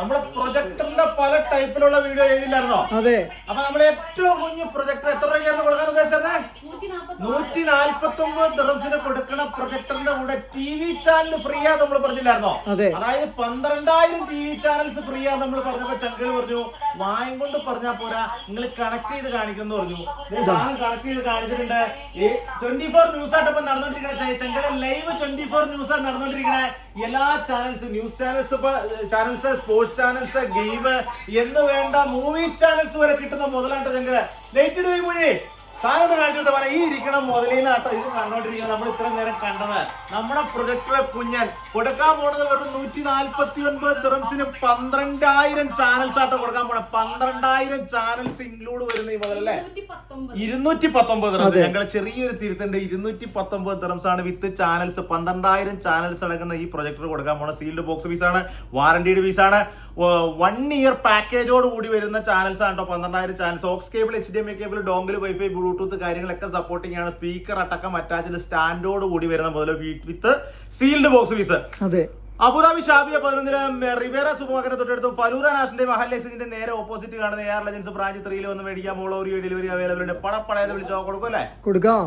നമ്മള് പ്രൊജക്ടറിന്റെ പല ടൈപ്പിലുള്ള വീഡിയോ ചെയ്തില്ലായിരുന്നോ? അതെ. അപ്പൊ നമ്മൾ ഏറ്റവും കുഞ്ഞു പ്രൊജക്ടർ എത്ര രൂപയ്ക്കായിരുന്നു കൊടുക്കാൻ ഉദ്ദേശിച്ചത്? 149 ദിർഹംസിന് കൊടുക്കുന്ന പ്രൊജക്ടറിന്റെ കൂടെ TV ചാനൽ ഫ്രീ ആ നമ്മൾ പറഞ്ഞില്ലായിരുന്നോ? അതായത് 12,000 TV ചാനൽസ് ഫ്രീ ആ നമ്മൾ പറഞ്ഞപ്പോ ചങ്കള് പറഞ്ഞു വായും കൊണ്ട് പറഞ്ഞാ പോരാ, നിങ്ങൾ കണക്ട് ചെയ്ത് കാണിക്കുന്നു പറഞ്ഞു. സാധനം കണക്ട് ചെയ്ത് കാണിച്ചിട്ടുണ്ട്. 24 ന്യൂസ് ആയിട്ടപ്പോ നടന്നോണ്ടിരിക്കണ ചങ്കള് ലൈവ് 24 ന്യൂസ് ആണ് നടന്നോണ്ടിരിക്കണേ. എല്ലാ channels, news channels, sports channels, game എന്ന് വേണ്ട മൂവി ചാനൽസ് വരെ കിട്ടുന്ന മുതലാട്ടോ ചങ്കള്. ലേറ്റ് പോയി സാധനം കാണിച്ചിട്ട് പറയാം. ഈ ഇരിക്കണ മുതലേനാട്ടോ ഇത് കണ്ടോണ്ടിരിക്കുന്നത്. നമ്മൾ ഇത്ര നേരം കണ്ടത് നമ്മുടെ പ്രൊജക്ടറെ കുഞ്ഞൻ കൊടുക്കാൻ പോണത് വെറും 149 ദിർഹംസിന് 12,000 ചാനൽസ് ആട്ടോ കൊടുക്കാൻ പോണേ. 12,000 ചാനൽസ് ഇൻക്ലൂഡ് വരുന്ന ഈ മുതലല്ലേ 219 ദിർഹംസ്. ഞങ്ങൾ ചെറിയൊരു തിരുത്തുണ്ട്. 219 ദിർഹംസ് ആണ് വിത്ത് ചാനൽസ്. 12,000 ചാനൽസ് അടങ്ങുന്ന ഈ പ്രൊജക്ടർ കൊടുക്കാൻ പോണ സീൽഡ് ബോക്സ് പീസാണ്, വാറന്റിഡ് പീസാണ്. 1 ഇയർ പാക്കേജോട് കൂടി വരുന്ന ചാനൽസ് ആണ് കേട്ടോ. 12,000 channels. Aux cable, HDMI cable, dongle, wifi, Bluetooth കാര്യങ്ങളൊക്കെ സപ്പോർട്ടിംഗ് ആണ്. സ്പീക്കർ അടക്കം അറ്റാച്ച്ഡ് സ്റ്റാൻഡോട് കൂടി വരുന്ന മുതൽ വിത്ത് സീൽഡ് ബോക്സ് പീസ്. അതെ. Abu Dhabi Shabiya 11 Riviera supermarket തൊട്ടടുത്ത് ഫലൂദ നാഷന്റെ മഹല്ലേസിന്റെ നേരെ ഓപ്പോസിറ്റ് കാണുന്ന എയർ ലെജൻസ് ബ്രാഞ്ച് 3 വന്ന് മേടിക്കാൻ. മോളോറിയോ ഡെലിവറി അവൈലബിൾ ഉണ്ട്. പടപ്പടയത് വിളിച്ചോ കൊടുക്കും അല്ലേ? കൊടുക്കാം.